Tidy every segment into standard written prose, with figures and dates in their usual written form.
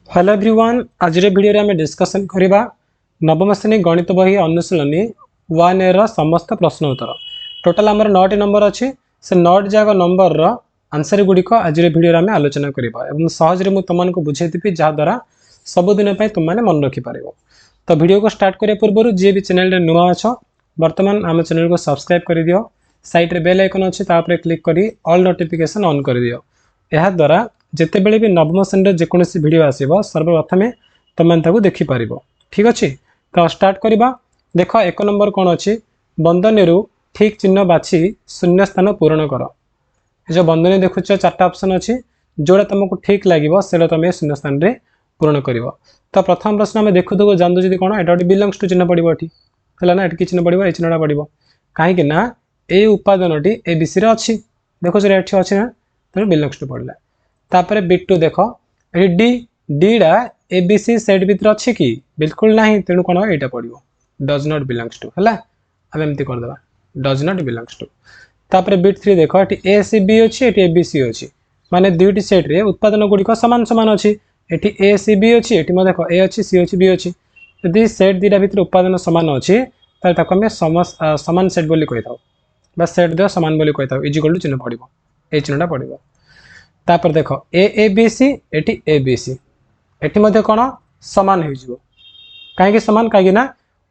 Hello everyone, आज video में discussion करबा नवम श्रेणी गणित बही अनुशीलनी 1 ए समस्त प्रश्न उत्तर। टोटाल आमर 9 नंबर अच्छी से 9 जाक नंबर आंसर गुड़िक आज वीडियो में आलोचना करबा एवं सहज में तुमको बुझेदेवी जहाद्वारा सबुदिन तुमने मन रखिपार। तो वीडियो को स्टार्ट करने पूर्व जी भी चैनल नुआ अच्छ बर्तमान आम चैनल को सब्सक्राइब कर दियो। साइड रे बेल आइकन अच्छी क्लिक करी ऑल नोटिफिकेशन ऑन कर दियो। यह द्वारा जितेबले भी नवम श्रेणी जेकोसी भिड आसो सर्वप्रथम तुम देखिपार। ठीक अच्छे, तो स्टार्ट करवा। देख एक नंबर कौन अच्छी बंधनी ठीक चिन्ह बाछी शून्य स्थान पूरण कर। जो बंधनी देखुच 4टा ऑप्शन अच्छी जोड़ा तुमको ठीक लगे से तुम शून्य स्थान में पूरण कर। तो प्रथम प्रश्न आम देखु देखु जानू जी कौन एट बिलंग्स टू चिन्ह पड़ो है ना, ये चिन्ह पड़ो, ये चिन्हटा पड़ो कहीं ये उपादान ए बी सी अच्छी देखुच ये अच्छी ना, तेनाली बिलंग्स टू पड़ा। तापर B2 देख डी डीडा ए बी सी सेट भितर अच्छी कि बिल्कुल ना, तेणु कौन यहाँ पड़ो डज नॉट बिलंग्स टू है। आम एमती करदे डज नॉट बिलंग्स टू। तापर B3 देख ये ए सी बी अच्छी, ये ए बी सी अच्छी, माने दुईटी सेट रे उत्पादन गुड़िक सामान सामान अच्छी। ये ए सी बी अच्छी, ये देख ए अच्छी सी अच्छी बी अच्छी। यदि सेट दुईटा भितर उत्पादन सामान अच्छी आम सामान सेट बोली कही था, सेट दे सामान बोली कही था। इजिकल चिन्ह पड़ो, ये चिन्हटा पड़ो। तापर देख ए बी सी एटी ए बी सी एटी कौन सामान हो कहीं सामान कहीं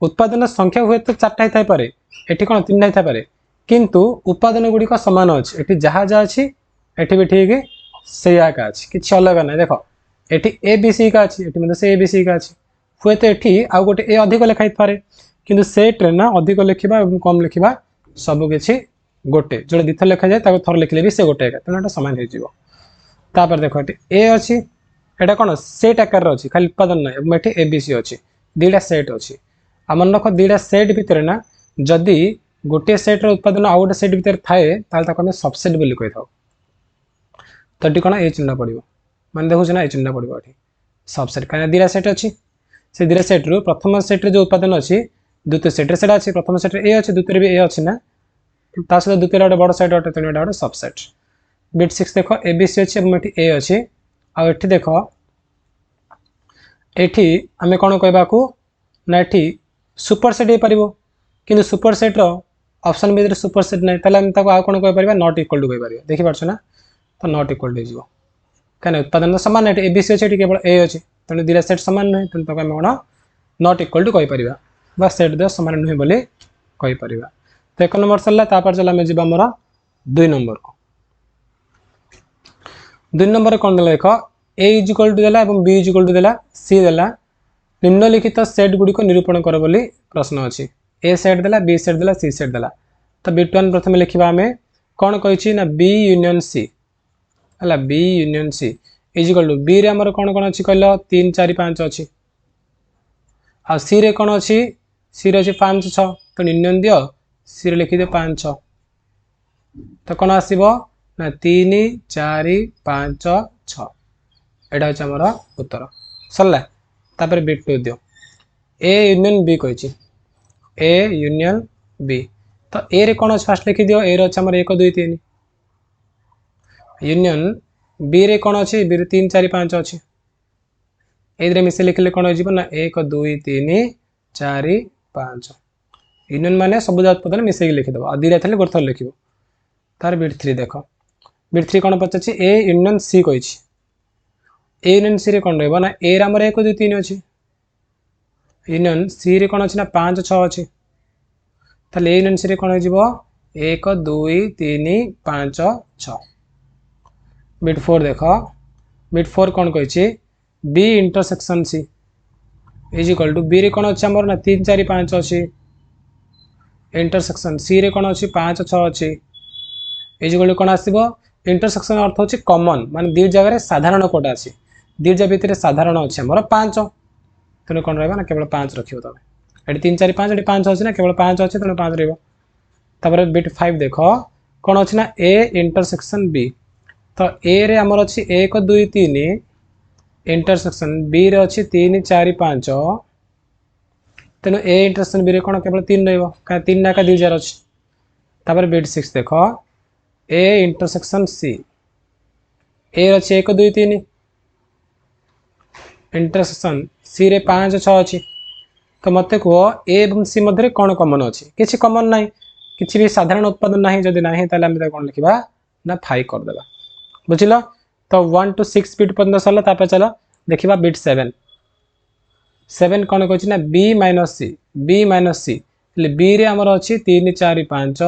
उत्पादन संख्या हुए तो 4टा ही थाई, एटी कौन 3टा ही थाई, किंतु उपादान गुड़िक सामान अच्छी। एटी जहाँ जहाँ अच्छी एटी भी ठीक से आका अच्छी, किसी अलग ना। देख एटी ए बी सी का अच्छी, एटी से ए बी सी का अच्छी। हुए तो एटी आउ गोटे ए अधिक लिखाई पारे, किंतु सेट्रे ना अधिक लिखा और कम लिखा सबकि गोटे जो दिथर लिखा जाए थर लिखले भी से गोटे तेना सामान हो। तापर देख ए अच्छी एटा कौन सेट आकार अच्छी, खाली उत्पादन ना। ये ए बी सी अच्छी, दुईटा सेट अच्छी। मन रख दुईटा सेट भितर ना जदि गोटे सेट्र उत्पादन आउ गोटे सेट भितर थाए आम सबसेट बोली कही था। तो ये कौन ये चिन्ह पड़ो, मैंने देखुच ना ये चिन्ह पड़ो ये सबसेट, कहीं दुईटा सेट अच्छी। से दुईटा सेट्रु प्रथम सेट्रे जो उत्पादन अच्छी द्वितीय सेट्रे से अच्छी, प्रथम सेट्रे ए अच्छी द्वितीय भी ए अच्छी ना, ता सहित द्वितीय गोटे बड़ सेट अटे, तेणु गोटे सबसेट। B6 देख ए बी सी अच्छी और ए अच्छी। आठ देख एठी आमे कौन कहवाकू ना, ये सुपर सेट हो पार कि सुपर सेट्र ऑप्शन भी सुपर सेट ना, आउ कौन कह नॉट इक्वल टू कह देखिए ना। तो नॉट इक्वल टू हो कहीं उत्पादन सामान ए बी सी अच्छी केवल ए अच्छी, तेणु दुईटा सेट सामान नुहे, तेणु तक आम कौन नॉट इक्वल टू कहीपर सेट दे सामान नुहे बोली कहीपर। तो 1 नंबर सरला। चल आम जी मोर 2 नंबर को। 2 नंबर कौन देला देख ए इजिकल टू देला और बी इजिकल टू देला सी देला। निम्नलिखित सेट गुड़िक निरूपण कर बोली प्रश्न अच्छी। ए सेट देला, बी सेट देला, सी सेट देला। तो B1 प्रथम लिखा आम कौन कही ना बी यूनियन सी है, B union C is equal to B रे आमर कौन कौन अच्छी कहल 3 4 5 अच्छी। आ सी रे कौन अच्छी, सी रे अच्छी 5 6, तो यूनियन दियो सी रे लिखि दियो 5 6। तो कौन आसब ना 3 4 5 6, यहाँ हूँ आमर उत्तर सरला। तापर B2 दियो ए यूनियन बी कही, ए यूनियन बी। तो ए रे कौन अच्छे फास्ट लिखि दियो, ए रही आमर 1 2 3 यूनियन बी रे कौन अच्छी, बी रे 3 4 5 अच्छी। ए मिसे लिखले कौन हो ना 1 2 3 4 5 यूनियन माने सब उत्पादन मिसेक लिखिदेव आ दुईटा थे गोटे थर लिख। तार B3 देख B3 कौन पचार ए यूनियन सी कही, ए यूनियन सी रे कौन रहा ना ए आमर 1 2 3 अच्छी, यूनियन सी रे कौन अच्छी ना 5 6 अच्छी। ताले ए यूनियन सी रे कौन हो 1 2 3 5 6। B4 देख B4 कौन कही B intersection C is equal to B रे कौन अच्छे आमर ना 3 4 5 अच्छी, इंटरसेक्शन सी रे कौन अच्छी 5 6 अच्छी। इजिकल टू कौन आसब इंटरसेक्शन अर्थ होची कॉमन, माने दी जगह साधारण कोटा अच्छी, दी जगह भितर साधारण अच्छे आमर 5, तेणु कौन रहा ना केवल 5 रखियो। तुम ये 3 4 5 ये 5 अच्छी ना, केवल 5 अच्छे तेणु 5 रहा। B5 देख कौन अच्छी ना ए इंटरसेक्शन बी। तो ए रे आमर अच्छी 1 2 3 इंटरसेक्शन बी रे अच्छी 3 4 5, तेणु ए इंटरसेक्शन बी रे कौन केवल 3 रहा, 3 ना 2 जार अच्छी। तापर B6 देख ए इंटरसेक्शन सी, ए अच्छी 1 2 3 इंटरसेक्शन सी रे 5 6 अच्छी तो मत कह ए और सी मध्य कौन कमन अच्छी किसी कमन ना किसी भी साधारण उत्पादन ना जदि ना ताले कौन लिखा ना 5 करदे बुझिल तो 1 to 6 बिट पर्यटन सरला चलो देखा बिट 7 7 कौन कहना ना बी माइनस सी बी रे आमर अच्छी 3 4 5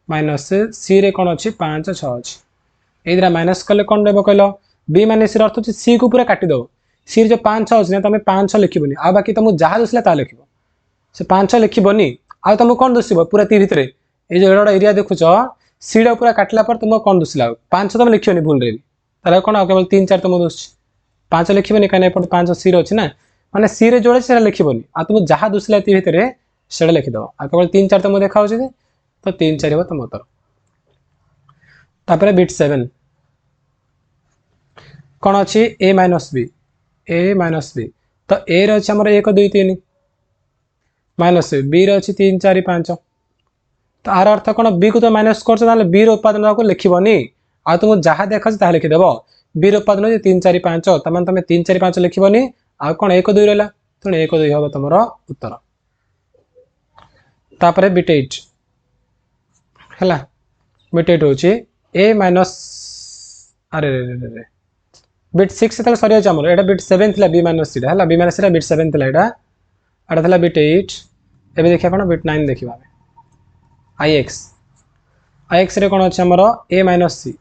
माइनस सी रे कौन अच्छी 5 6 अच्छी ये माइनस कले कौन रहा कहल बी माइनस अर्थ हो सी को पूरा काटिदेव सी जो 5 6 अच्छी ना तुम 5 6 लिखबनी आ बाकी तुमको जहाँ दुसला ता लिख से 5 6 लिखबनी आ तुमको कौन दुसब पूरा ती भितर ये जो एड़ा एरिया देखुच सीटा पूरा काटला पर तुमको कौन दुसला 5 तुम लिखनी भूल रे कौन केवल 3 4 तुम दुस 5 लिखबनी कहीं 5 सी अच्छी ना माने सी रे जोड़े से लिखबनी आ तुम जहाँ दुसला ती भितर से लिखिदेव आ केवल 3 4 तुमको देखा तो 3 4 हो तुम उत्तर तापर बिट 7 कौन अच्छी ए माइनस बी तो ए रे अच्छी आमर 1 2 3 माइनस बी रे अच्छी 3 4 5 तो आर अर्थ कौन बी को तो माइनस कर बी रो उत्पादन को लिखबनी आ तुमको जहाँ देखा ताहा लिखिदेव बी रो उत्पादन 3 4 5 तमें तुम 3 4 5 लिखबनी आ कौन 1 2 रहा तेणु 1 2 हम तुम उत्तर तापर बिट 8 है बिट 8 हूँ ए माइनस अरे रे बिट 6 तक सरी आमर एटा बिट 7 थी बी माइनस सी है बी माइनस सी बिट 7 थी एटा था बिट 8 एवं देखा कौन बिट 9 देखा आई एक्स रे कौन अच्छे आमर ए माइनस सी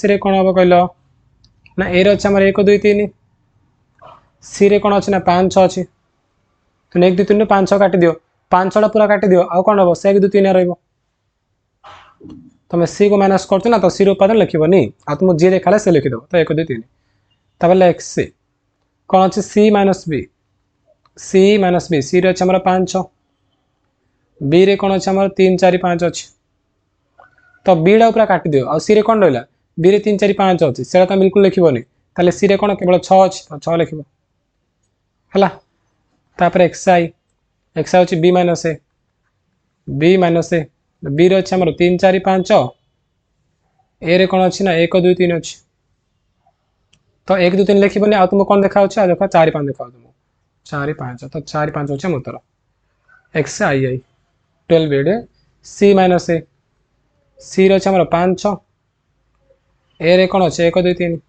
रे कौन हम कहल ना ए रे अच्छे आमर 1 2 3 सी रे कौन अच्छे ना 5 6 अच्छी तो 1 2 3 5 6 काटी दियो 5 6 पूरा काटी दियो आउ कौन हम से 1 2 3 रही तुम सी को माइनस कर ना तो सी उत्पादन लिखबनी आ तुम जी देखा से लिखिदेव तो 1 2 3 तब एक्स कौन अच्छे सी माइनस बी सी रे अच्छे आमर 5 6 बी रे कौन अच्छे आमर 3 4 5 अच्छी तो बी टा पूरा काटी दियो आ सी रे कौन रहा बी रे 3 4 5 अच्छी से बिल्कुल लिखबनी ताले सी रे कौन केवल 6 अच्छी तो 6 लिख है तापर एक्स आई अच्छी बी माइनस ए बी रे अच्छे आमर 3 4 5 ए रे कौन अच्छी ना 1 2 3 अच्छी तो 1 2 3 लिखबनी आ तुमको कौन देखा देख 4 5 देखा तुमको 4 5 तो 4 5 अच्छे उत्तर एक्स आई 12 एड सी माइनस ए सी रे आमर 5 6 ए रे कौन अच्छे 1 2 3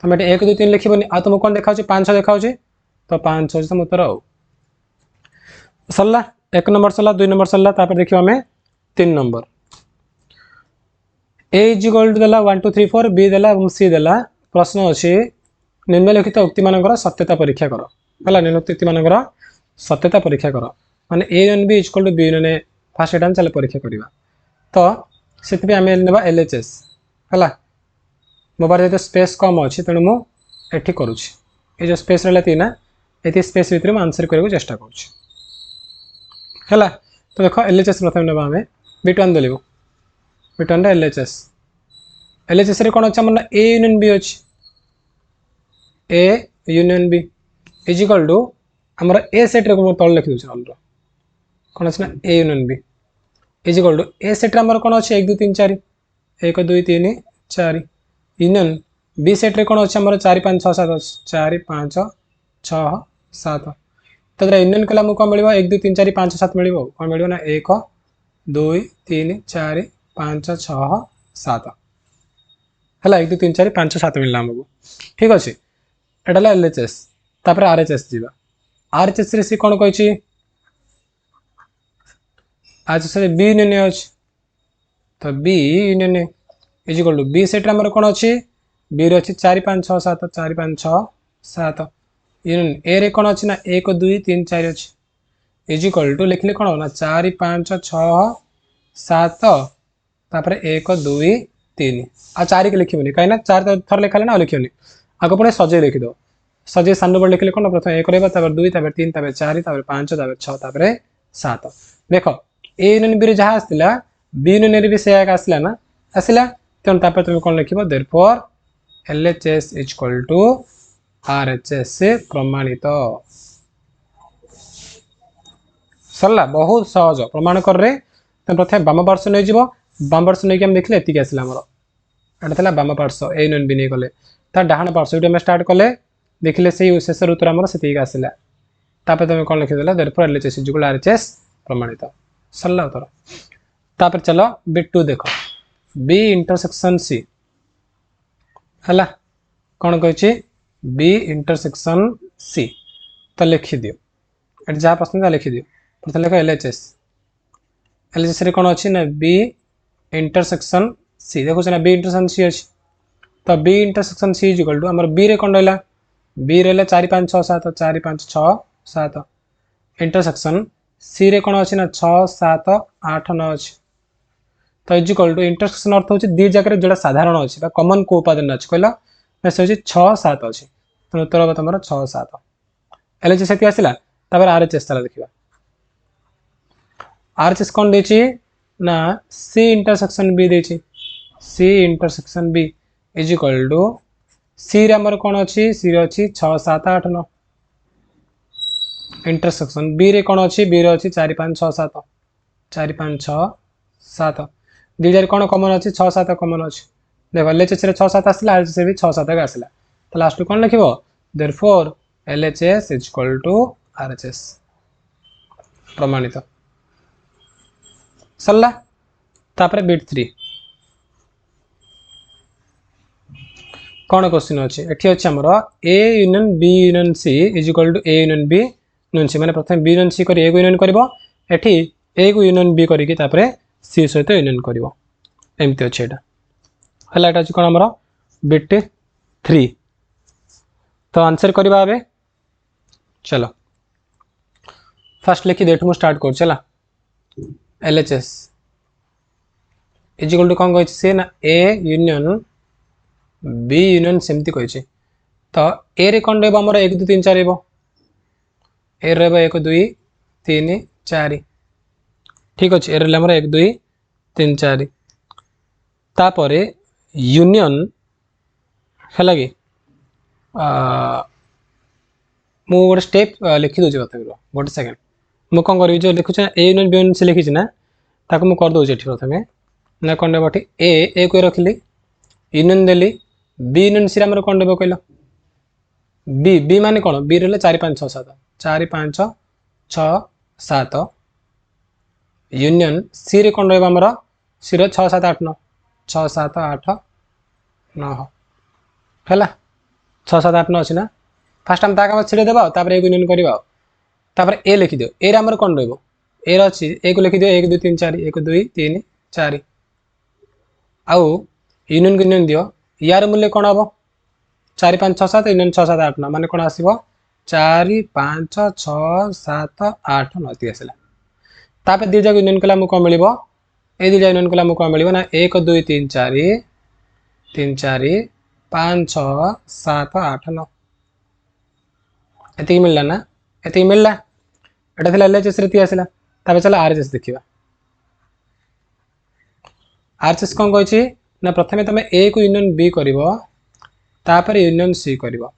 तुम ये 1 2 3 लिखबनी आ तुमको कौन देखा 5 6 देखा तो 5 6 तुम उत्तर सरला 1 नंबर सरला 2 नंबर सरला देखिए आम 3 number A is equal to देला 1 2 3 4 बी देला सी देला प्रश्न अच्छी निम्नलिखित उक्ति मान सत्यता परीक्षा कर है निम्नलिखित उक्ति मान सत्यता परीक्षा कर माने A union B is equal to B union फास्ट एटा चल परीक्षा करवा तो से आम ना एलएचएस है मोबाइल जो स्पेस कम अच्छी तेणु मुझे करुँच ये जो स्पेस रहा ना ये स्पेस भितर मुझे आंसर करने चेष्टा करा तो देख एलएचएस प्रथम ना आम बिट 1 दिलु बिट 1 एलएचएस रे कौन अच्छे आम ए यूनियन बी अच्छी A union B is equal to आमर ए सेट रे तल लिखि दूसरे ऑलर कौन अच्छे ना A union B is equal to A set रे आमर कौन अच्छे 1 2 3 4 1 2 3 4 यूनियन बी सेट रे कौन अच्छे आमर 4 5 6 7 4 5 6 7 तो यूनियन कला मुझे कौन मिल 1 2 3 4 5 7 मिल कौन मिल ना 1 2 3 4 5 6 7 है 1 2 3 4 5 7 मिलला आमको ठीक अच्छे एटा एलएचएस तापर आरएचएस जीवा आरएचएस रे सी कौन कही आज से बी यूनियन अच्छी तो B union is equal to B set आमर कौन अच्छी बी रे अच्छी 4 5 6 7 4 5 6 7 यूनियन ए रे कौन अच्छी ना 1 2 3 4 अच्छी इज इक्वल टू लिखले कौन ना 4 5 6 7 तापर 1 2 3 आ 4 के लिखबनी कहीं 4 थर लिखा ना लिखनी आगे पुणे सजे लिखिद सजे सान बड़ लिखले कौन प्रथम 1 रहा 2 3 4 5 6 7 देख ए यूनियन बी जहाँ आसला बी यूनियन भी से आसला ना आसला तेणु तुम कौन लिख therefore LHS is equal to RHS प्रमाणित सरला बहुत सहज प्रमाण कर रे प्रथम बाम पार्श्व नहीं बाम पार्श्व नहीं देखले ये आसला एटा बाम पार्श्व ए यूनियन बी नहीं गले तार डाहाण पार्श्व ये स्टार्ट कले देखिले से शेष ऋतुर आमर से आसला तापर तुम कौन लिखिदेल therefore LHS is equal to RHS प्रमाणित सरला उत्तर। तापर चलो बिट 2 देख बी इंटरसेक्शन सी है कौन कही बी इंटरसेक्शन सी तो लिखि दियो ये जहाँ प्रश्न लिखि दियो प्रथम लिख एलएचएस एलएचएस रे कौन अच्छी ना बी इंटरसेक्शन सी देखो ना बी इंटरसेक्शन सी अच्छी तो B intersection C is equal to आमर बी रे कौन रहा बी रहा 4 5 6 7 4 5 6 7 इंटरसेक्शन सी रे कौन अच्छी ना 6 7 8 9 अच्छी तो इज इक्वल टू इंटरसेक्शन अर्थ होची दी जगह जोड़ा साधारण अच्छी कमन को उपादान अच्छी कहला से होची 6 7 अच्छी तो उत्तर हम तुम 6 7 एलएचएस से आसला तापर आरएचएस चला देखा आरएचएस कौन देची ना सी इंटरसेक्शन बी देची C intersection B is equal to C रे हमर कौन अच्छी सी रे अच्छी 6 7 8 9 इंटरसेक्शन बी रे कौन अच्छी बी रे अच्छी 4 5 6 7 4 5 6 7 दी जार कौन कमन अच्छी 6 7 कमन अच्छी देखो एलएचएस रे 6 7 आसला आरएचएस भी 6 7 आसला तो लास्ट कौन लिखिबो therefore LHS is equal to RHS प्रमाणित सरला। तापर बिट 3 कौन क्वेश्चन अच्छे एठी अच्छे हमर A union B union C is equal to A union B union C माने प्रथम बी यूनियन सी करी ए को यूनियन करबो एठी ए को यूनियन बी करी तापरे सी सहित यूनियन करबो एमती अच्छे एटा हला एटा कौन हमर बिट 3 तो आंसर करबा आबे चलो फर्स्ट लिखि देठ मु स्टार्ट कर चला एलएचएस इज इक्वल टू कौन कहि से ना ए यूनियन बी यूनियन सेमती कही तो ए रे कौन रहा आमर 1 2 3 4 ए रहा 1 2 3 4 ठीक अच्छे ए रहा 1 2 3 4 तापर यूनियन है कि मु गोटे स्टेप लिखि दूसरी प्रथम गोटे सेकेंड मु कौन करी जो लिखुचे ए यूनियन बी यूनियन से लिखी ना ताको मु कर दूसरी प्रथम ना कौन रही ए को रखिली यूनियन देली बी यूनियन सी आमर कौन देव कहल बी बी माने कौन बी रहा 4 5 6 7 4 5 6 7 यूनियन सी रे कौन रहा आमर सी रे 6 7 8 9 6 7 8 9 है 6 7 8 9 अच्छी ना फास्ट आम ताक छिड़े देवा ए यूनियन करवा ए लिखि दियो ए आमर कौन रही ए अच्छी ए को लिखि दियो 1 2 3 4 1 2 3 4 आउ यूनियन को यूनियन दियो यार मूल्य कौन हम 4 5 6 7 यूनियन 6 7 8 9 माने कौन आसीबो 4 5 6 7 8 9 ती आसला तापर दी जग यूनियन कला मु को मिलिबो ए दी जग यूनियन कला मु को मिलिबो ना 1 2 3 4 3 4 5 6 7 8 9 एति मिलला ना एति मिलला एटा थिला एलएचएस रे ती आसला तापर चला आरएचएस देखिबा आरएचएस कौन कही ना प्रथमे तुम ए को यूनियन बी करिवो तापर यूनियन सी करिवो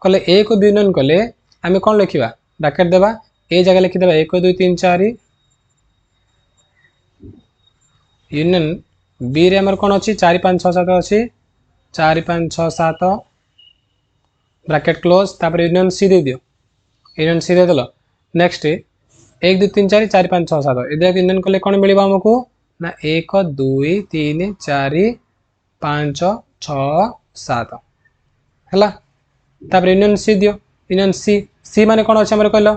कले ए को बी यूनियन कले आमे कौन लिखिबा ब्रैकेट देबा ए जगह लिखि देबा 1 2 3 4 यूनियन बी रे हमर कौन अछि 4 5 6 7 अछि 4 5 6 7 ब्रैकेट क्लोज तापर यूनियन सी दे दियो यूनियन सी दे दलो नेक्स्ट 1 2 3 4 4 5 6 7 ए यूनियन कले कौन मिलिबा हमकु ना 1 2 3 4 5 6 7 है तापर यूनियन सी दियो यूनियन सी सी माने कौन अच्छे कहल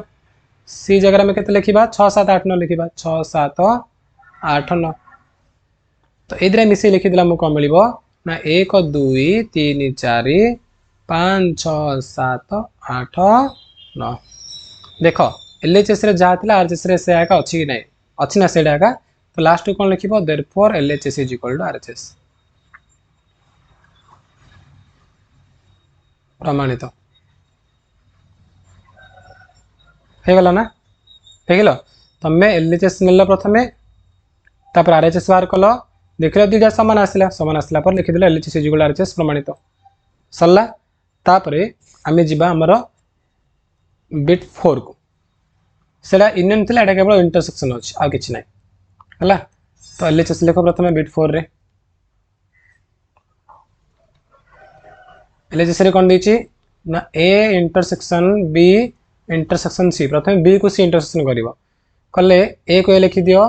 सी जगह में केते लिखिबा 6 7 8 9 लिखिबा 6 7 8 9 तो एदरे मिसे लिखि दिला मु को मिलिबो ना 1 2 3 4 5 6 7 8 9 देखो एलएचएस रे जा थिला आरएचएस रे से आका अछि कि नै अछि ना सेडा आका तो लास्ट कौन लिखिबो therefore LHS is equal to RHS प्रमाणित हो गला ना हो गलो तमे एलएचएस मिलला प्रथमे तापर आरएचएस बाहर कलो देखिलो दुटा समान आसला पर लिखि दिला LHS is equal to RHS प्रमाणित सरला तापरे आमे जिबा हमर बिट 4 को सेला यूनियन थिला एटा केवल इंटरसेक्शन अछि आ किछ नै हला तो एलएचएस लिखो प्रथमे बिट 4 रे एलएचएस रे कौन देछि ना A intersection B intersection C प्रथम बी को सी इंटरसेक्शन करिवो कले ए को ए लिखि दियो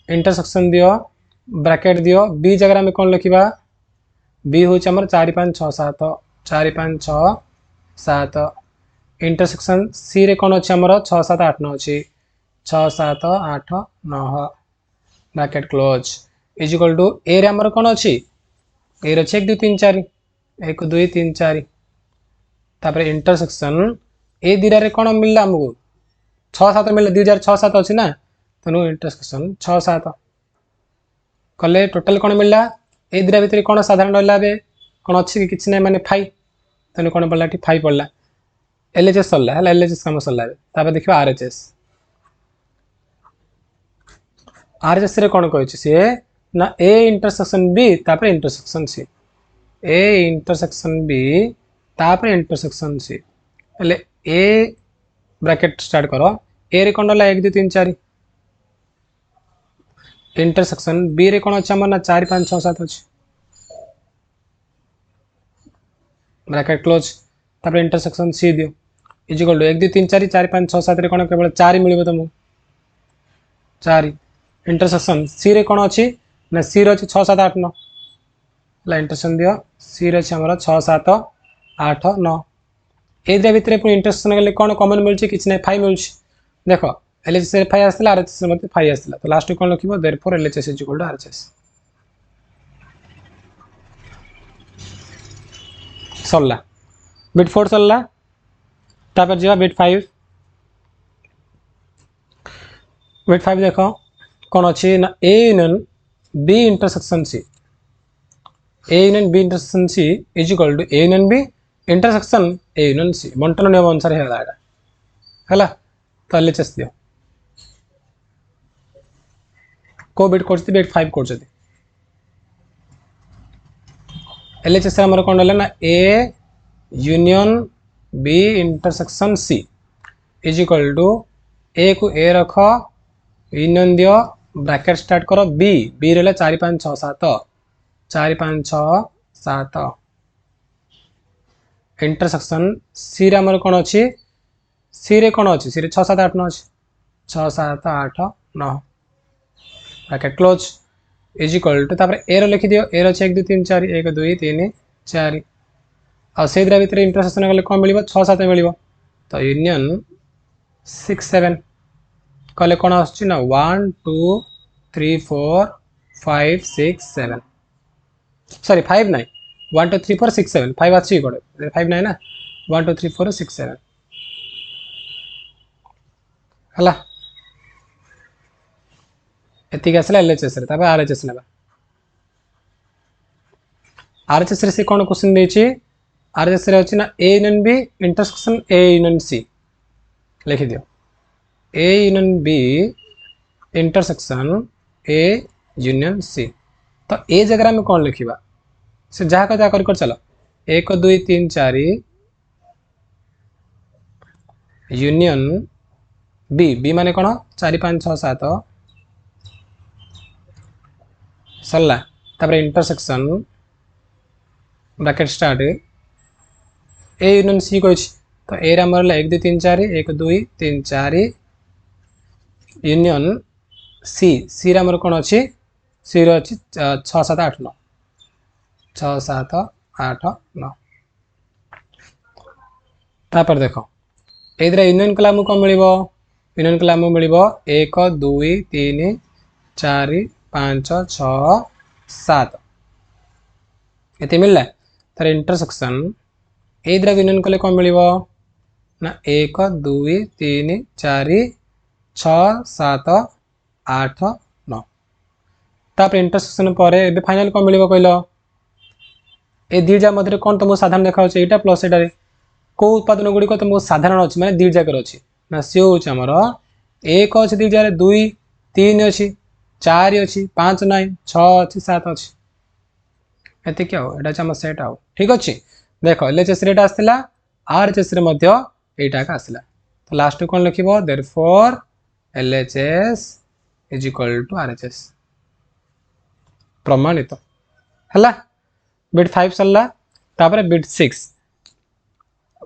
इंटरसेक्शन दियो ब्रैकेट दियो बी जगह में कौन लिखिबा बी हूँ आमर 4 5 6 7 4 5 6 7 इंटरसेक्शन सी रे कौन अच्छे आमर 6 7 8 9 अच्छी 6 7 8 9 bracket close is equal to A रे आमर कौन अच्छी ए रे 1 2 3 4 1 2 3 4 तापर इंटरसेक्शन ए दिरा रे कौन मिलला हमको 6 7 मिलला 2006 7 अच्छी ना तेणु इंटरसेक्शन 6 7 कले टोटल कौन मिलला ए दिरा भितर कौन साधारण रहा है कौन अच्छी कि ना माने फाइव तेणु कौन पड़ा ये फाइव पड़ा एलएचएस सरला है एलएचएस कम सरला तापर देखिए आरएचएस रे कौन कही सी ना ए इंटरसेक्शन बी तापर intersection C A intersection B तापर इंटरसेक्शन सी हेले ए ब्रैकेट स्टार्ट करो ए रे कौन रहा 1 2 3 4 इंटरसेक्शन बी रे कौन अच्छे आम ना 4 5 6 7 अच्छे ब्रैकेट क्लोज तापर इंटरसेक्शन सी दियो इज इक्वल टू 1 2 3 4 4 5 6 7 रे कौन केवल 4 मिलिबो तुमको 4 इंटरसेक्शन सी रे कौन अच्छी ना सी रे 6 7 8 9 ला इंटरसेक्शन दियो सी रे हमर 6 7 8 9 ए दे भितर पुनी इंटरसेक्शन गले कौन कॉमन मिलछि किछ नै 5 मिलछि देखो एलएचएस रे 5 आस्थिला आरएचएस रे मते 5 आस्थिला तो लास्ट कौन लिखिबो therefore LHS is equal to RHS सरला बिट 4 सरला तापर जा बिट 5 बिट 5 देखो कौन अच्छी ना A union B intersection C A union B intersection C is equal to A union B intersection A union C बंटन नियम अनुसार है तो एलएचएस दियो को बिट करछती बिट 5 करछती एलएचएस हमर कोन रहला ना A union B intersection C is equal to A को ए रख यूनियन दियो ब्रैकेट स्टार्ट करो बी बी रहला 4 5 6 7 4 5 6 7 इंटरसेक्शन सी रे हमर कोन अछि सी रे कोन अछि सी रे 6 7 8 9 अछि 6 7 8 9 bracket close is equal to तापर ए रो लिखि दियो ए रो 1 2 3 4 1 2 3 4 आ से दिरा भितर इंटरसेक्शन गले कोन मिलिबो 6 7 मिलिबो तो यूनियन 6 7 कले कौन आसछि ना 1 2 3 4 5 6 7 सॉरी 5 नहीं 1 2 3 4 6 7 5 अच्छी कोडे 5 नहीं ना 1 2 3 4 6 7 हला एति आसला एलएचएस रे तबे आरएचएस नेबा आरएचएस रे से कोन क्वेश्चन देछि आरएचएस रे अछि ना A union B intersection A union C लिखि दियो A union B intersection A union C तो ए जगह में कौन लिखा से जहाँ का जहाँ कर चलो 1 2 3 4 यूनियन बी बी माने कौन 4 5 6 7 सरला तापर intersection bracket start A union C कह तो ए आमर 1 2 3 4 1 2 3 4 यूनियन सी सी रे हमर कोन अछि सी रे अछि 6 7 8 9 6 7 8 9 तापर देखो एदरा यूनियन कला हमको कोन मिलिबो यूनियन कला हमको मिलिबो 1 2 3 4 5 6 7 एते मिलला तार इंटरसेक्शन एदरा यूनियन कले कोन मिलिबो ना 1 2 3 4 6 7 8 9 तापर इंटरसेक्शन पर ए फाइनल कौन मिल कहल ए दुईटा मध्य कौन तुमको साधारण देखा यहाँ प्लस एटार कौ उत्पादन गुड़िक तुमको साधारण अच्छी मैंने दुई जगह अच्छी ना सी हूँ आमर 1 अच्छी दुई जगह 2 3 अच्छी 4 अच्छी 5 ना 6 अच्छी 7 अच्छी एतिक आम सेट आउ ठीक अच्छे देख एलएचएस रेट आसला आरएचएस रेटा आसला तो लास्ट कौन लिख therefore LHS is equal to RHS प्रमाणित है बिट 5 सरला तापर बिट 6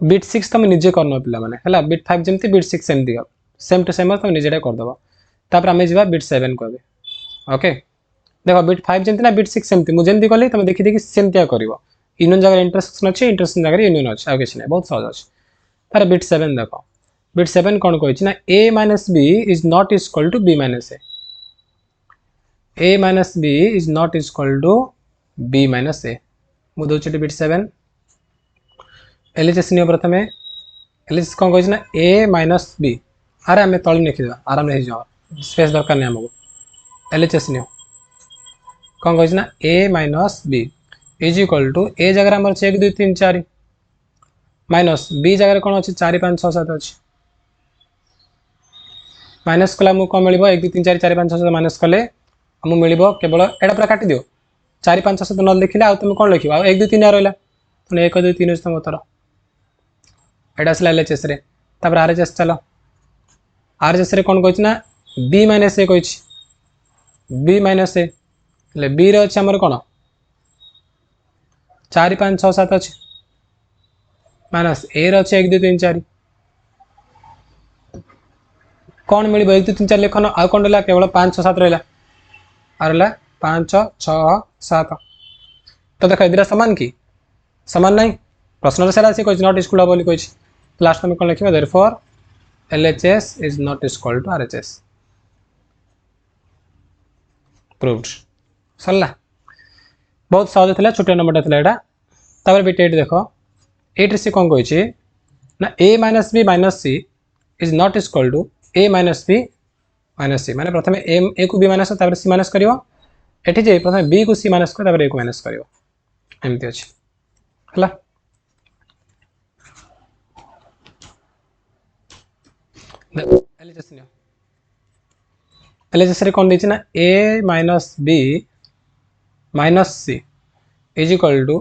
बिट 6 तुम निजे करन पिला माने हला बिट 5 जेमती बिट 6 सेमती सेम टू सेम तुम निजेटा कर दबो तापर आमे जिबा बिट 7 को ओके देखो बिट 5 जेमती ना बिट 6 सेमती मु जेमती कहली तुम देखि देखि सेमतिया करिवो यूनियन जगह इंटरसेक्शन अछि इंटरसेक्शन जगह यूनियन अछि आ किछ नै बहुत सहज अछि तार बिट 7 देखो बिट 7 कोन कहै छी ना a - b is not equal to b - a minus b is not equal to b minus a मु दो बिट 7 एलएचएस नियो प्रथमे एलएचएस कोन कहै छी ना a minus b अरे हमें तळ लिखि दो आराम रे जाओ स्पेस दरकार नै हमको एलएचएस नियो कोन कहै छी ना a minus b is equal to a जगह हमर 1 2 3 4 माइनस b जगह कोन अछि 4 5 6 7 अछि माइनस कला मु कोन मिलिबो 1 2 3 4 4 5 6 7 माइनस कले हमु मिलिबो केवल एडा पूरा काटी दियो 4 5 6 7 न लिखिले आ तुम कोन लिखिबो 1 2 3 रहला तने 1 2 3 तुम उत्तर एडा असला एलएचएस रे तब आरएचएस चलो आरएचएस रे कोन कहछि ना b - a कहछि b - a ले b रे अछि हमर कोन 4 5 6 7 अछि माइनस a रे अछि 1 2 3 4 कौन मिल 1 2 3 4 लेखन आ कौन रहा केवल 5 6 7 रहा आरला 5 6 7 तो देख इधर समान की समान नहीं प्रश्न रे सारा से कोइ नॉट इक्वल बोली कोइ लास्ट में कोन लिखिबा therefore LHS is not equal to RHS proved सरला बहुत सहज थिला छोटे नंबर थिला एटा तापर बिट 8 देखो 8 रे से कोन कहै छी ना a - b - c is not equal to a - b - c माने प्रथमे a को b माइनस तापर c माइनस करिवो एठी जे प्रथमे b को c माइनस कर तापर a को माइनस करिवो एमती अछि हला एलएचएस नियो एलएचएस रे कोन दैछि ना a - b - c is equal to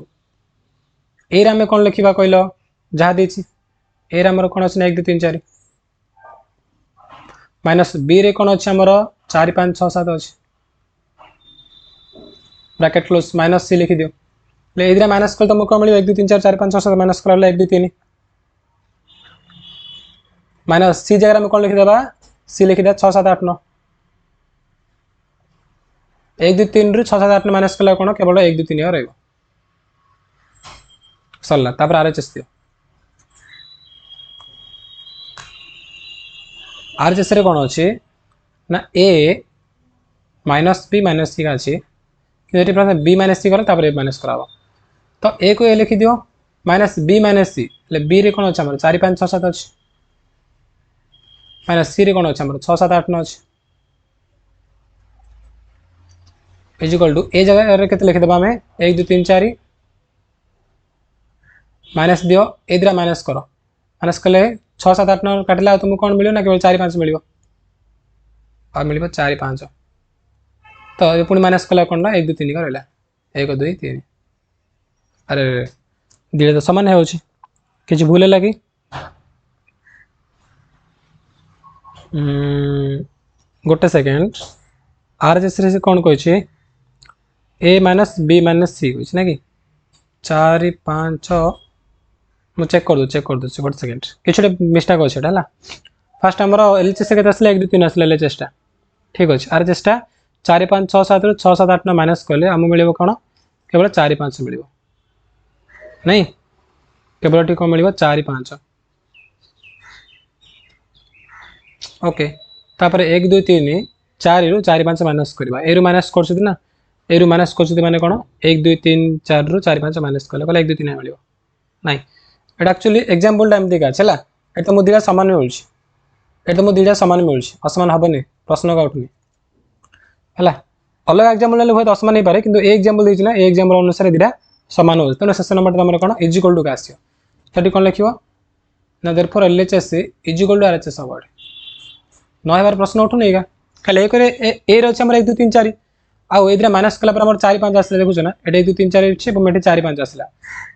a रे हम कोन लिखिबा कहलो जहा दैछि a रे हमर कोन अछि ना 1 2 3 4 माइनस b रे कोन अछि हमर 4 5 6 7 अछि ब्रैकेट क्लोज माइनस c लिखि दियो ले इधर माइनस कर तो मको मिलियो 1 2 3 4 4 5 6 7 माइनस करला 1 2 3 माइनस c जगह में कोन लिखि देबा c लिखि दे 6 7 8 9 1 2 3 रु 6 7 8 माइनस कला कोन केवल 1 2 3 रहइबो सरला तापर आरएचएस दियो आरएचएस रे कोन अछि ना a - b - c का अछि कि प्रथम b - c कर तापर a माइनस कराबो तो a को a लिखि दियो माइनस b - c ले b रे कोन अछि हमर 4 5 6 7 अछि माइनस c रे कोन अछि हमर 6 7 8 9 अछि इज इक्वल टू a जगह रे केते लिखि देबा हमें 1 2 3 4 माइनस दियो इधर माइनस करो माइनस कले 6 7 8 9 काटला तुमको कोन मिलियो ना केवल 4 5 मिलियो और मिलियो 4 5 तो ये पुणी माइनस कला कोन ना 1 2 3 का रहला 1 2 3 अरे धीरे तो समान है होची किछ भूल लगी गोटे सेकेंड आरएचएस रे से कोन कहै छी a - b - c कहै छी ना कि 4 5 6 मु चेक कर दो गोटे सेकेंड किछटे मिस्टेक अछि हला फर्स्ट हमर एलएचएस के आसले 1 2 3 आसले एलएचएस टा ठीक अछि आरएचएस टा 4 5 6 7 रु 6 7 8 9 माइनस करले हम मिलिबो कोन केवल 4 5 मिलिबो नहीं केवल टी को मिलिबो 4 5 ओके तापर 1 2 3 4 रु 4 5 माइनस करबा ए रु माइनस करछथि ना ए रु माइनस करछथि माने कोन 1 2 3 4 रु 4 5 माइनस करले 1 2 3 मिलिबो नहीं एटा एक्चुअली एग्जांपल टाइम दिका छला एटा मु दिला समान मिलछि एटा मु दिला समान मिलछि असमान हबनी प्रश्न का उठनी हला अलग एग्जांपल ले होय असमान नहीं पारे किंतु ए एग्जांपल दिछि ना ए एग्जांपल अनुसार दिला समान हो तने सेशन नंबर तमर कोन इज इक्वल टू का आसियो सेठी कोन लिखिबो ना therefore LHS is equal to RHS अवर्ड न हेबार प्रश्न उठु नैगा खाली एक रे ए रे अछि हमर 1 2 3 4 आ इधर माइनस कला पर हमर 4 5 आसले देखुछ ना एटा 1 2 3 4 अछि बमेटे 4 5 आसला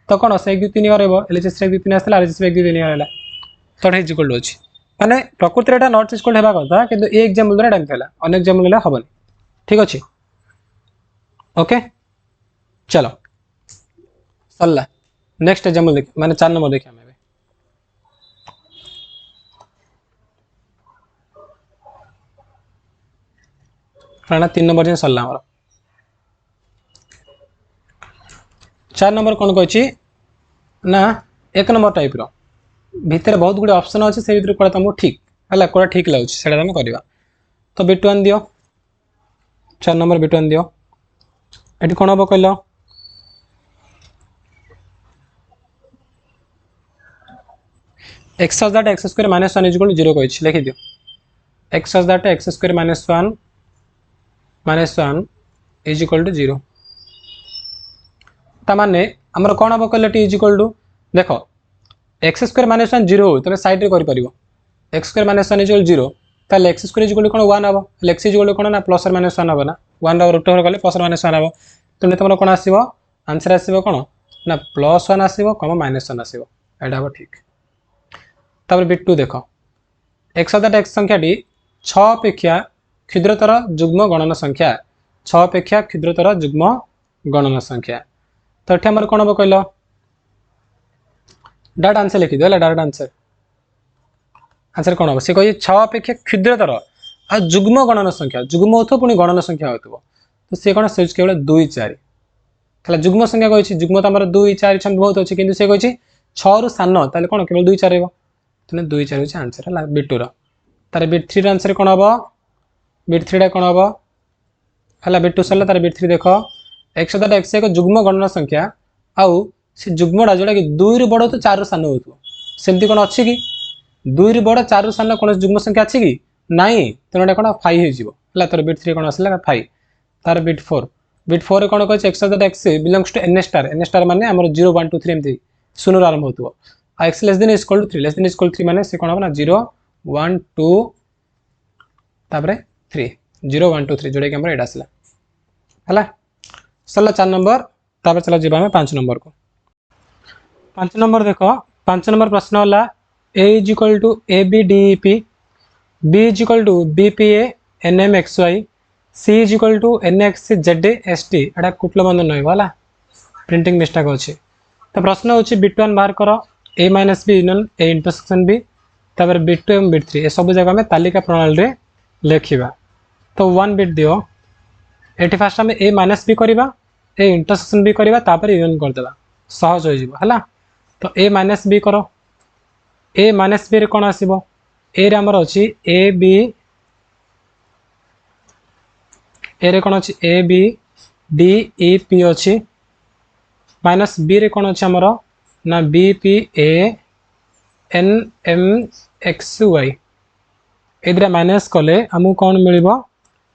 तो कोन 1 2 3 रहबो एलएचएस 1 2 3 आसला आरएचएस 1 2 3 रहला तो इज इक्वल टू अछि माने प्रकृति रे एटा नॉट इक्वल हेबा କଥା किंतु ए एग्जांपल द्वारा टाइम थला अनेक एग्जांपल ले हबन ठीक अछि ओके चलो सल्ला नेक्स्ट एग्जांपल देख माने 4 नंबर देखिए हम कारण 3 नंबर जे सरला हमर 4 नंबर कौन कहछि ना 1 नंबर टाइप रो भितर बहुत गुडे ऑप्शन अछि से भितर कोला तुमको ठीक हला कोला ठीक लागु सेटा हम करबा तो बिट 1 दियो 4 नंबर बिट 1 दियो एटी कोन हबो कहलो x such that x square minus 1 is equal to 0 कहछि लिखि दियो x such that x square minus 1 is equal to 0 ता माने हमर कोन हबो कहलो t is equal to देखो x square minus 1 0 हो तबे साइड रे करि परिबो x square minus 1 is equal to 0 ताले x square is equal to कोन 1 हबो x is equal to कोन ना प्लस और माइनस 1 हबो ना 1 रो रूट ओवर गले प्लस और माइनस 1 हबो तने तमरो कोन आसीबो आंसर आसीबो कोन ना प्लस 1 आसीबो कम माइनस 1 आसीबो एडा हबो ठीक तबरे बिट 2 देखो x सदा x संख्या टी 6 अपेक्षा क्षुद्रतर युग्म गणन संख्या 6 अपेक्षा क्षुद्रतर युग्म गणन संख्या तो एठी हमर कोन हबो कहलो डाटा आंसर लिखि दियो डाटा आंसर कोन हबो से कहि 6 अपेक्षा क्षुद्रतर आ युग्म गणन संख्या युग्म होतो पुनी गणन संख्या होतो तो से कोन सेज केवल 2 4 तला युग्म संख्या कहि युग्म त हमर 2 4 छन बहुत अछि किंतु से कहि 6 रु सान ताले कोन केवल 2 4 हेबो तने 2 4 होछि आंसर हला बिट 2 रो तारे बिट 3 रो आंसर कोन हबो बिट 3 डा कोन हबो हला बिट 2 सरला तारे बिट 3 देखो x सदा x एक युग्म गणन संख्या आउ से युग्मडा जोडा कि 2 रु बडो तो 4 रु सान होतो सेमति कोन अछि कि 2 रु बडो 4 रु सान कोन युग्म संख्या अछि कि नाही तनेडा कोन 5 हे जिवो हला तारे बिट 3 कोन आसला 5 तारे बिट 4 रे कोन कहै x सदा x belongs to n star माने हमर 0 1 2 3 एमति शून्य आरंभ होतो आ x less than is equal to 3 less than is equal to 3 माने से कोन हबो ना 0 1 2 तापरे 3 0 1 2 3 जोडे के हमर एडा आसला हला चला 4 नंबर तापर चला जीवा में 5 नंबर को 5 नंबर देखो 5 नंबर प्रश्न होला a is equal to abdep b is equal to bpa nmxy c is equal to nxzst एडा कुटलो बंधन नै वाला प्रिंटिंग मिस्टेक अछि तो प्रश्न होछि बिट 1 बाहर करो a - b union a intersection b तापर बिट 2 एवं बिट 3 ए सब जगह में तालिका प्रणाली रे लेखिबा तो 1 बिट दियो एटी फास्ट हम a - b करबा a इंटरसेक्शन b करबा तापर यूनियन कर देबा सहज हो जिवो हला तो a - b करो a - b रे कोन आसीबो a रे हमर अछि a b a रे कोन अछि a b d e p अछि माइनस b रे कोन अछि हमर ना b p a n m x y एदरा माइनस कले हमु कोन मिलिबो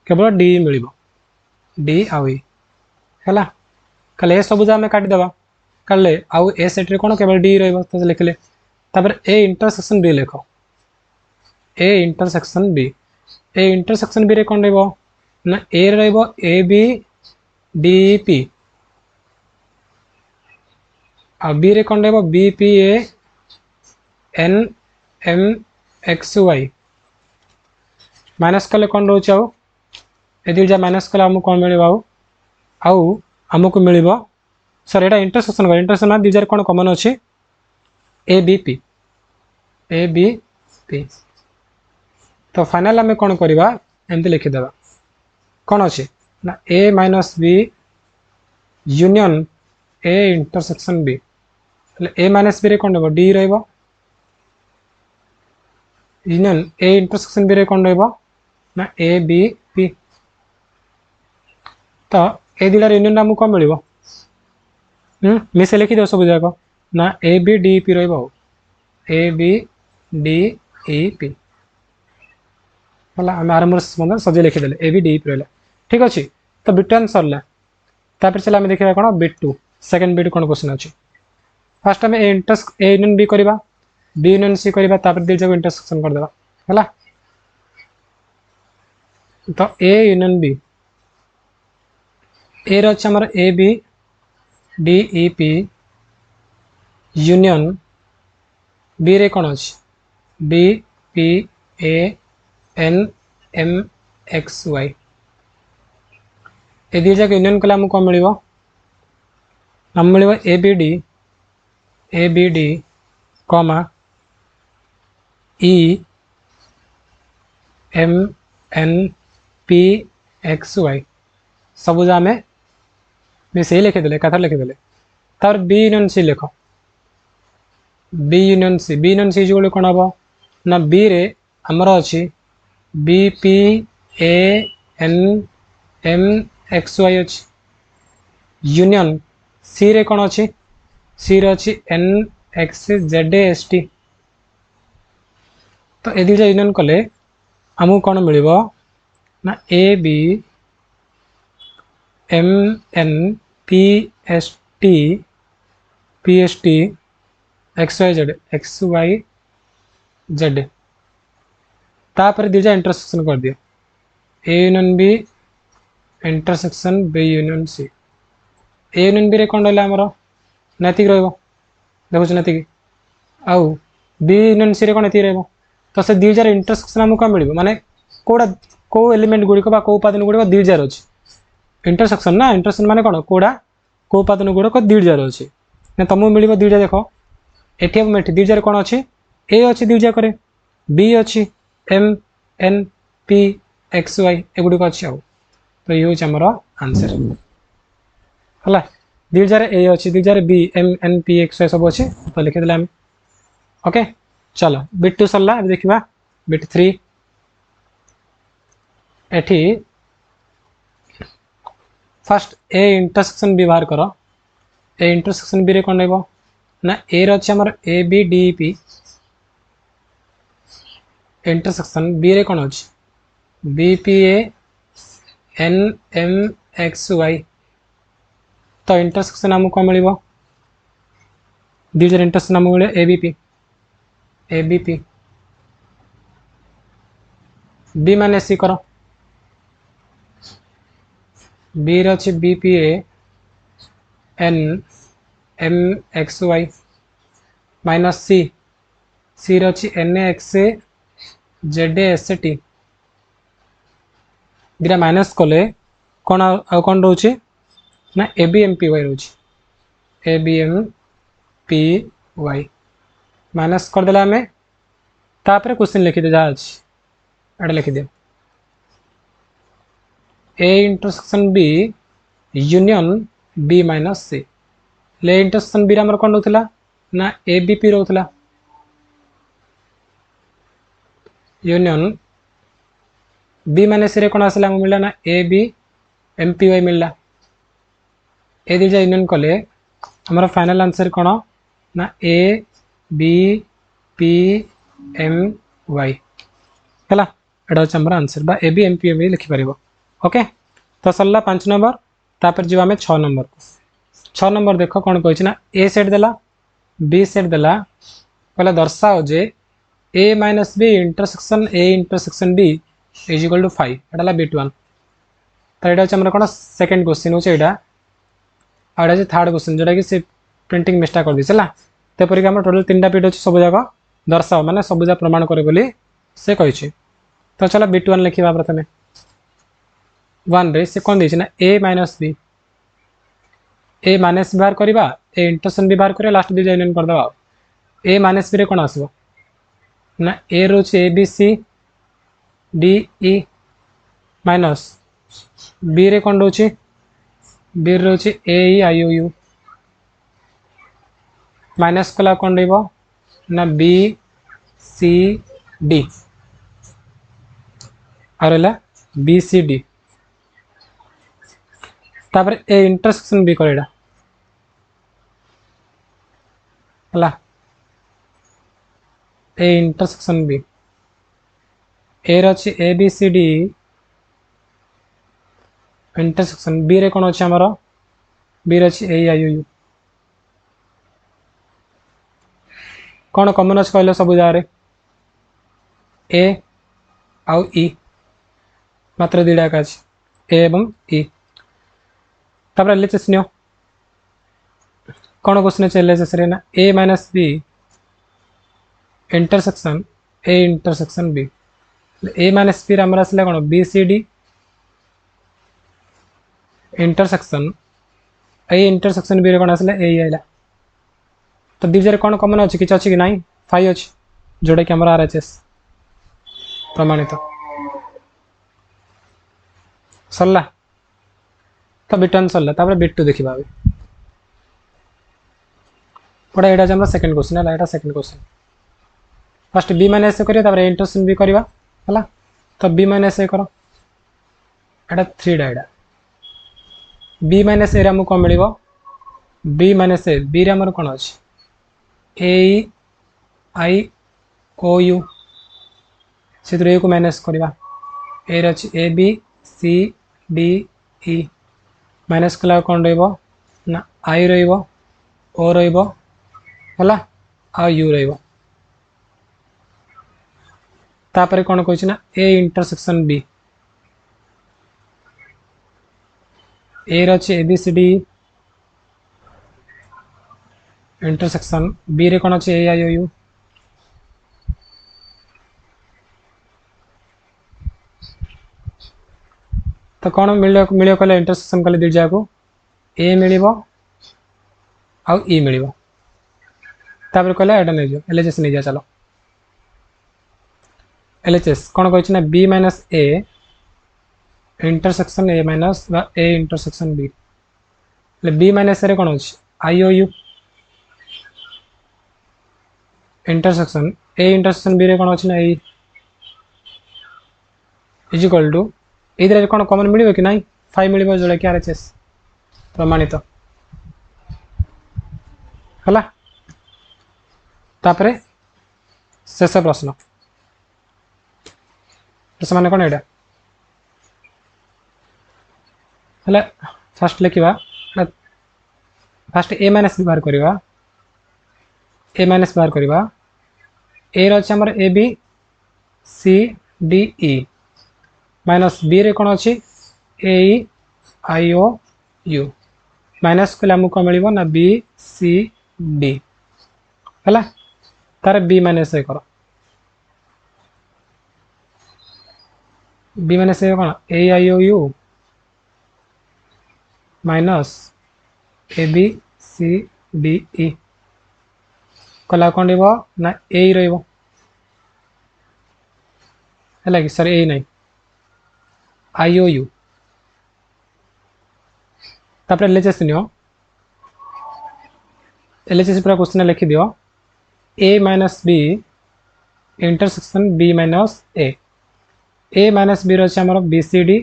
केवल d मिलिबो d आउ e हला कले ए सब जा में काट देबा कले आउ ए सेट रे कोन केवल d रहबो तो लिखले तापर a इंटरसेक्शन b लिखो a इंटरसेक्शन b रे कोन रहबो ना a रहबो a b d p uh b रे कोन रहबो b p a n m x y minus कले कोन रहउ चाउ एदि जा माइनस कला हमु कोन मिलिबो आउ हमको मिलिबो सर एटा इंटरसेक्शन ना दिजार कोन कॉमन अछि a b p तो फाइनल हमें कोन करबा एमते लिखि देबा कोन अछि ना a - b union a intersection b a - b रे कोन रहबो d रहबो यूनियन a इंटरसेक्शन b रे कोन रहबो ना a b p तो ए दिलार यूनियन नाम को मिलिबो मिसे लिखि दो सब जाको ना a b d p रहबो a b d e p हला हम आरंभ संबंध सजे लिखि देले a b d e p रहला ठीक अछि तो बिट 1 सरला तापर चला हम देखिबा कोन बिट 2 सेकंड बिट कोन क्वेश्चन अछि फर्स्ट हम a यूनियन b करबा b यूनियन c करबा तापर दे जगह इंटरसेक्शन कर देबा हला तो a यूनियन b ए रच हमर A B D E P union B रे कोन अछि B P A N M X Y A दी जगह यूनियन कला हमको मिलिबो हम मिलिबो A B D comma E M N P X Y सबुज आम मिसे लिखिदे एकाथर लिखिदे तार बी यूनियन सी लिख बी यूनियन सी जो कौन हम ना बी रे आमर अच्छी B P A N M X Y अच्छी यूनियन सी रे कौन अच्छी सी रे अच्छी N X Z S T तो ए दुटा यूनियन कले आमको कौन मिल ना A B M N P S T X Y Z तापर दुटा इंटरसेक्शन कर दियो A union B intersection B union C A union B रे कौन रहा आमर नैतिक देखुच नैतिक आउ बी यूनियन सी रे कौन ये रहा तो से दुईजार इंटरसेक्शन आमको कौन मिल माने कोड़ा को एलिमेंट गुड़िक को उपादान गुड़िक दुईजार अच्छी इंटरसेक्शन ना इंटरसेक्शन माने कौन कोड़ा को उपादान गुड़िक दुईजार अच्छी ना तुमको मिल दुईटा देख एटी दुईजार कौन अच्छी ए अच्छी दुईजाक बी अच्छी M N P X Y एगुड़िक अच्छी आउ तो ये हूँ आमर आंसर है दुईजार ए अच्छी दुईजार B M N P X Y सब अच्छी तो लिखिदे आम ओके चलो बिट 2 सरला देखा बिट 3 एठी फर्स्ट ए इंटरसेक्शन बी बाहर कर ए इंटरसेक्शन बी रे कौन रहा ना ए रही आमर A B D P intersection B रे कौन अच्छी B P A N M X Y तो इंटरसेक्शन आमको कौन मिल दुईजार इंटरसेक्शन आमको मिले ए बी पी बी माने सी कर बी रही B P A N M X Y minus C रही N X Z S T दुटा माइनस कले कौन आउ कौन रोचे ना A B M P Y रोचे A B M P Y minus करदे आम तापर क्वेश्चन लिखिदे जहाँ अच्छी एटा लिखिदे A intersection B union B minus C ले इंटरसेक्शन बी आमर कौन रोला ना ए बी पी रोला यूनियन बी माइनस सी रे कौन आसला मिलला ना A B M P Y मिलला ए दुटा यूनियन कले आमर फाइनल आंसर कौन ना A B P M Y है एटा हूँ आमर आंसर बा A B M P Y लिखिपर ओके तो सरला 5 नंबर तापर जी आम 6 नंबर को 6 नंबर देख कौन कही ना ए सेट देला बी सेट देला कहला दर्शाओ जे A minus B intersection B is equal to 5 एटा बिट 1 तो यहाँ हूँ कौन सेकेंड क्वेश्चन हूँ यहाँ आड़ा थर्ड क्वेश्चन जोटा कि प्रिंटिंग मिस्टेक कर दी तेपरिक आम टोटाल 3टा बिट अच्छे सब जाक दर्शाओ माने सब जा प्रमाण करे बोली से कही तो चलो बिट 1 लिखा प्रथम 1 रे से कौन देना ना A minus B A minus बाहर करवा ए इंटरसेक्शन भी बाहर करा लास्ट दुईटा यूनियन करदे ए माइनस बी रे कौन आसो ना ए रोचे A B C D E minus B रे कौन रोचे बी रोचे ए ई आई ओ यू माइनस कला कौन ना बी सी डी और बी सी डी तापर ए इंटरसेक्शन बी करेड़ा हला ए इंटरसेक्शन बी ए रही A B C D intersection B रे कौन अच्छे आमर बी रही ए आई यू कौन कमन अच्छे कहल सब जगह ए आउ ई मात्र दुईटा एक अच्छे ए एवं ई तापर एल एच एस नियो कौन क्वेश्चन अच्छे एल एच एस ना A minus B intersection B A minus B आमर आसला कौन B C D intersection A intersection B रे कौन आसला ए आइला तो दुईजार कौन कमन अच्छे कि अच्छे कि ना 5 अच्छे जोटा कि आम आर एच एस प्रमाणित सरला तो B1 सरला तापर B2 देखिबा पड़ा एटा जे हमरा सेकंड क्वेश्चन है एटा second question first B minus A करिया तापर A इंटरसेक्शन B करबा हला तो B माइनस ए करो एटा 3 डाइडा B माइनस ए रे हमको मिलिबो B माइनस ए B रे हमर कोन अछि A I O U से ए को माइनस करबा ए रे अछि A B C D E minus कला कोन रहइबो ना I रहइबो O रहइबो हला आ U रहइबो तापर कोन कहछि ना A इंटरसेक्शन B A रे अछि A B C D intersection B रे कोन अछि A I O U तो कौन मिलियो कहले इंटरसेक्शन कले दी जाको ए मिलिबो आ ई मिलिबो तापर कहले एटा नै जो एलएचएस नै जा चलो एलएचएस कौन कहछि ना b minus a intersection a minus बा a इंटरसेक्शन b ले b माइनस a रे कोन अछि i o u intersection a intersection b रे कोन अछि ना e इज इक्वल टू इधर कौन कॉमन मिलिबो कि नाही 5 मिलिबो जोले कि आरएचएस प्रमाणित हला तापरे शेष प्रश्न प्रश्न कोन एटा हला फर्स्ट लिखिबा फर्स्ट a माइनस b बाहर करबा a माइनस बाहर करबा a रो छ हमर a b c d e minus b रे कोन अछि a i o u minus कले हमको मिलिबो ना b c d हला तार b माइनस ए करो b minus A cone a i o u minus a b c d e कला कोन दिबो ना a रहइबो हला कि सर a नै I O U तापर एलएचएस नियो एलएचएस पूरा क्वेश्चन लिखि दियो a minus b intersection b minus a minus b रहछि हमर b c d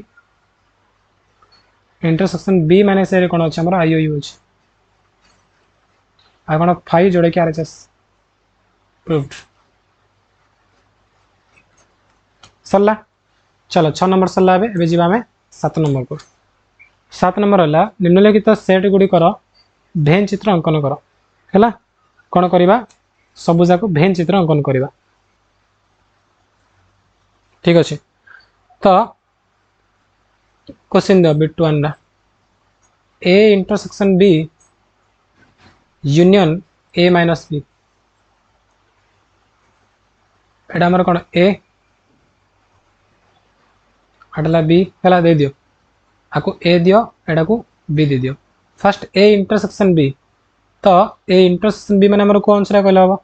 intersection b minus a रे कोन अछि हमर I O U अछि आ कोन 5 जोड़े के आरएचएस प्रूव्ड सरला चलो 6 नंबर सरला एबे जीवा में 7 नंबर को 7 नंबर हला निम्नलिखित सेट गुडी करो भेन चित्र अंकन करो हला कोन करिबा सब जाको भेन चित्र अंकन करिबा ठीक अछि तो क्वेश्चन दो बिट 1 रा a intersection b union a minus b एडा हमर कोन a अडला b हला दे दियो आको a दियो एडा को b दे दियो फर्स्ट a इंटरसेक्शन b तो a इंटरसेक्शन b माने हमर कोन छरा कहला हो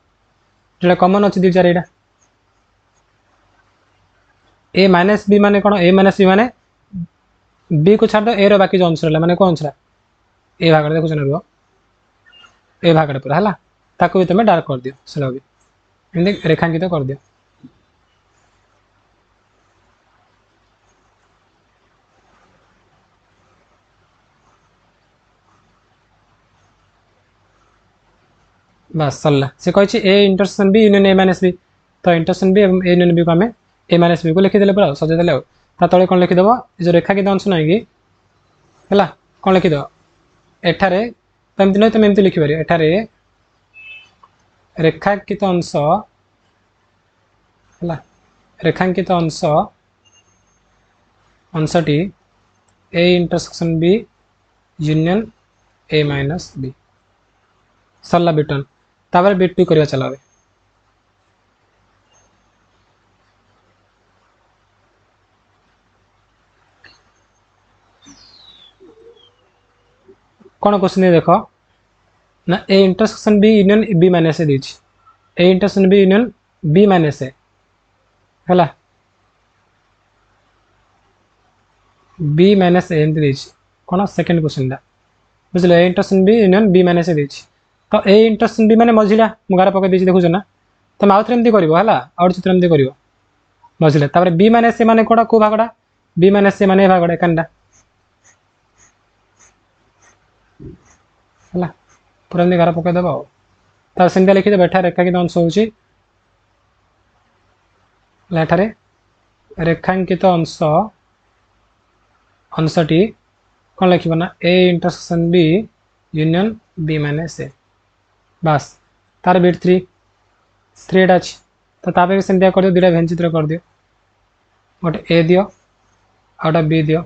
जेटा कॉमन अछि दी चार एडा a माइनस b माने कोन a माइनस b माने b को छाड़ दो a रो बाकी जो आंसर माने कोन छरा a भाग देखो जन रो a भाग पूरा हला ताको भी तमे डार्क कर दियो चलो भी एंड रेखांकित कर दियो बस सरला से कहै छी a intersection b union a minus b तो इंटरसेक्शन b एवं a यूनियन b को हमें a माइनस b को लिखि देले पूरा सजे देले ता तळे कोन लिखि देबो जो रेखांकित अंश नै कि हला कोन लिखि दो एठारे तमति नै तमे एमति लिखि पारे एठारे रेखांकित अंश हला रेखांकित अंश अंशटी a intersection b union a minus b सरला बिटन तापर बिट 2 करिया चलावे कोन क्वेश्चन देखो ना a intersection b union b minus a दिछि a intersection b union b minus a हला बी माइनस ए एमती देछि कोन सेकंड क्वेश्चन दा बुझले A intersection B union B minus A देछि तो ए इंटरसेक्शन बी माने मझिला मु गार पके देछि देखुछ ना तो माउथ एमती करिवो हला आउट चित्र एमती करिवो मझिला तापर बी माइनस ए माने कोडा को भागडा बी माइनस ए माने भागडा एकांडा हला पूरा एमती गार पके दबा तार सेमती लिखि दे बैठा रेखांकित अंश होछि लेठारे रेखांकित अंश अंशटी कौन लिखा ना A intersection B union B minus A बस तार बिट 3 अच्छी तो तापर भी सेमती कर दियो दुटा भेन चित्र कर दियो गोटे ए दियो आउटा बी दियो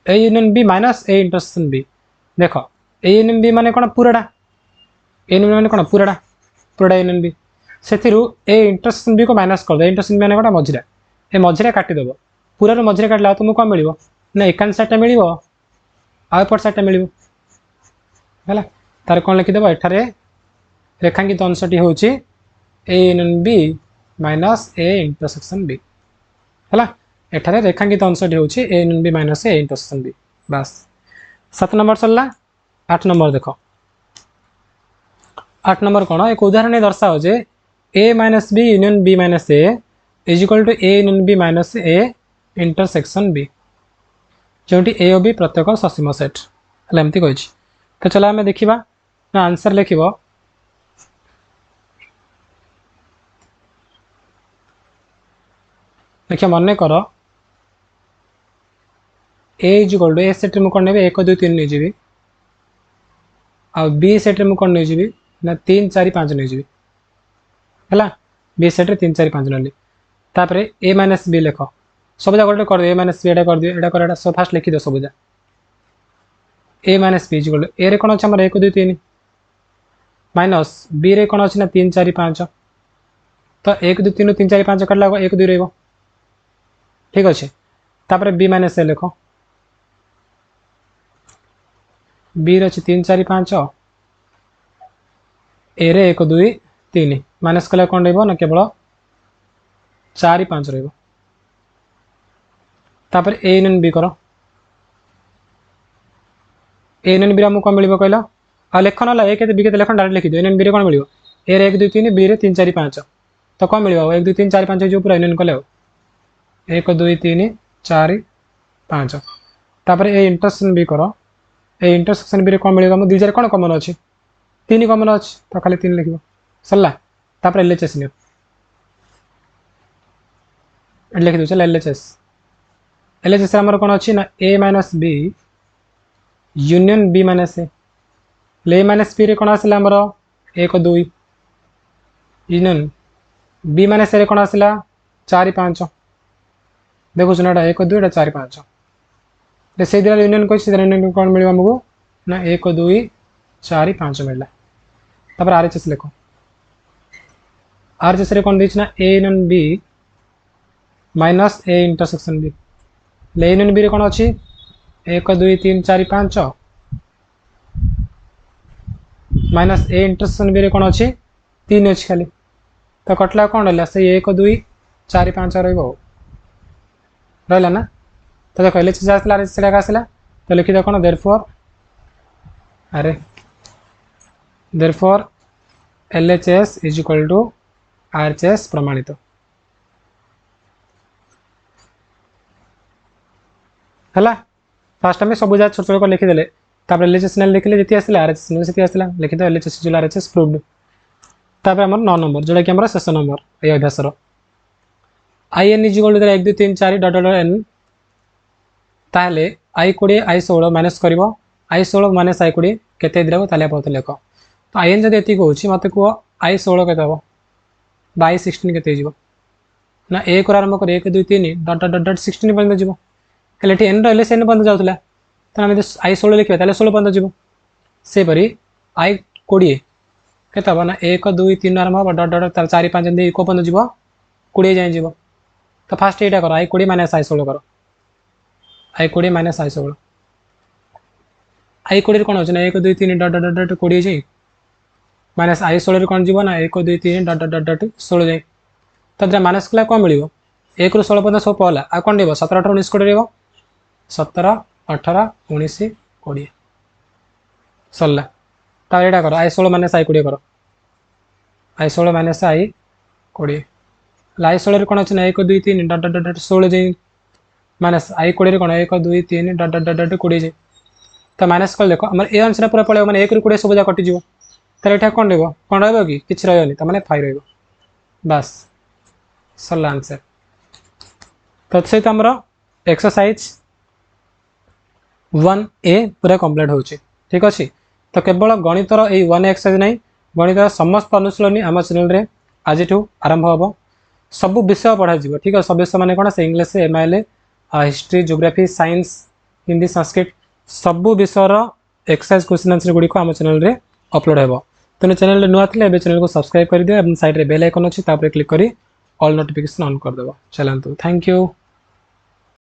A union B minus A intersection B देख ए यूनियन बी माने कौन पूराटा ए यूनियन माने कौन पूराटा यूनियन बी से ए इंटरसेक्शन बी को माइनस कर दे इंटरसेक्शन बी माने कौन मझिरा ए मझिरा काटिदेव पूरा मझिरे काटला तुमको कौन मिल ना एकांत साइड मिल आउट साइड मिल है तार कौन लिखिदेव एठारे रेखांकित अंशटी हूँ A union B minus A intersection B है एठारे रेखांकित अंशटी हूँ A union B minus A intersection B बस 7 नंबर सरला 8 नंबर देख 8 नंबर कौन एक उदाहरण दर्शाओ जे A minus B union B minus A is equal to A union B minus A intersection B जो ए और बी प्रत्येक ससीम सेट एमती कही तो चलो आम देखा ना आंसर लिख देखिए मन कर A is equal to A set में कौन ने 1 2 3 नहीं जी आ बी सेट्रे मुझे कौन नहीं जी ना 3 4 5 नहीं जी है बी सेट्रे 3 4 5 ना तापर ए माइनस बी लिख सबजा गोटे कर ए माइनस बी एटा कर दियो एटा कर एटा सब फास्ट लिखि दो सबजा ए माइनस बी इक्वल ए रे कौन अच्छे आम 1 2 3 माइनस बी रे कौन अच्छी ना 3 4 5 तो 1 2 3 3 4 5 काटला 1 2 रही ठीक अच्छे तापर बी माइनस ए लिख बी रे 3 4 5 ए रे 1 2 3 माइनस कले कौन रही ना केवल 4 5 रही तापर ए यूनियन बी कर ए यूनियन बी आमको कौन मिल कहल आ लेख ना ए के बी के लेखन डायरेक्ट लिखिद यूनियन बी कौन मिल ए रे 1 2 3 बी रे 3 4 5 तो कौन मिल 1 2 3 4 5 जो पूरा यूनियन कले 1 2 3 4 5 तापर ए इंटरसेक्शन बी कर ए इंटरसेक्शन बी रे कौन मिल दी कौन कमन अच्छी 3 कमन अच्छी तो खाली 3 लिख सरला तापर एलएचएस लिख दो एलएचएस एलएचएस आमर कौन अच्छी ना A minus B union B minus A minus B रे कौन आसला आमर 1 2 यूनियन बी माइनस ए कौन आसला 4 5 देखो ना 1 2 4 5 से यूनियन कही यूनियन कौन मिल आमको ना 1 2 4 5 मिलला तापर आरएचएस लिख आरएचएस रे कौन देछि ना A union B minus A intersection B ले यूनियन बी रे कौन अच्छी 1 2 3 4 5 माइनस ए इंटरसेक्शन बी रे कौन अच्छी 3 अच्छी खाली तो कटला कौन रहा से 1 2 4 5 रहा ना तो देख एल आसला आसला तो लिखी दे कौन therefore LHS is equal to RHS प्रमाणित है फास्ट आम सब छोट छोट लिखिदे तापर एलएचएस लिखिले जी आसला आरएचएस से आसला लिखिद एलएचएस आरएचएस प्रूव्ड तापर आम 9 नंबर जोटा कि आम शेष नंबर ये अभ्यासर I n is equal to 1 2 3 4 dot dot n ताहले आई 20 आई 16 माइनस कर आई 16 माइनस आई 20 केते दिला ताले बहुत लेख तो आई एन जब ये कहूँ मत कह आई 16 के हम आई 16 के ना 1 आरंभ कर 1 2 3 डट डट डट 16 पर्यटन जीव हेल्ले एन रही से एन पर्यटन जाऊला तो आम आई 16 लिखा ताले 16 पर्यटन जीव सेपरी आई 20 के ना 1 2 3 आरंभ हम डट डट 4 5 को पर्यटन जीव 20 जाए जीव तो फास्ट यहाँ कर आई 20 माइनस आई 16 कर आई 20 माइनस आई 16 आई 20 कौन हो 1 2 3 डट डट डट 20 जाए माइनस आई 16 कौन जीव ना 1 2 3 डट डट डट 16 जाए तो माइनस कला कौन मिल 1 रू 16 पर्यटन सब पहला आ कौन रहा 17 18 19 कोटी 17 18 19 20 सरला तापर एटा कर I16 माइनस I20 कर I16 माइनस I20 I16 कौन अच्छे ना 1 2 3 डट डट डट 16 जाए माइनस I20 कौन 1 2 3 डट डट डट 20 जाए तो माइनस कल देख आम ए आंसर पूरा पड़े मैंने 1 रू 20 सब कटिज तार ये कौन रहा कि किसी रही तो मैंने 5 रस सरला आंसर तो सहित आमर एक्सरसाइज 1A पूरा कंप्लीट हो ठीक अच्छे तो केवल गणितर यही 1 एक्सरसाइज नहीं गणितर समस्त अनुशीलनी आम चैनल आज आरंभ हम सब विषय पढ़ा ठीक है सब विषय मैंने कौन से English MIL history geography science Hindi Sanskrit सब विषयर एक्सरसाइज क्वेश्चन आंसर गुड़ी आम चैनल अपलोड हो तेणु चैनल नुआ थे चैनल को सब्सक्राइब कर दियो साइड रे बेल आइकन अच्छी क्लिक करी ऑल नोटिफिकेशन ऑन कर देबो चलंतु थैंक यू।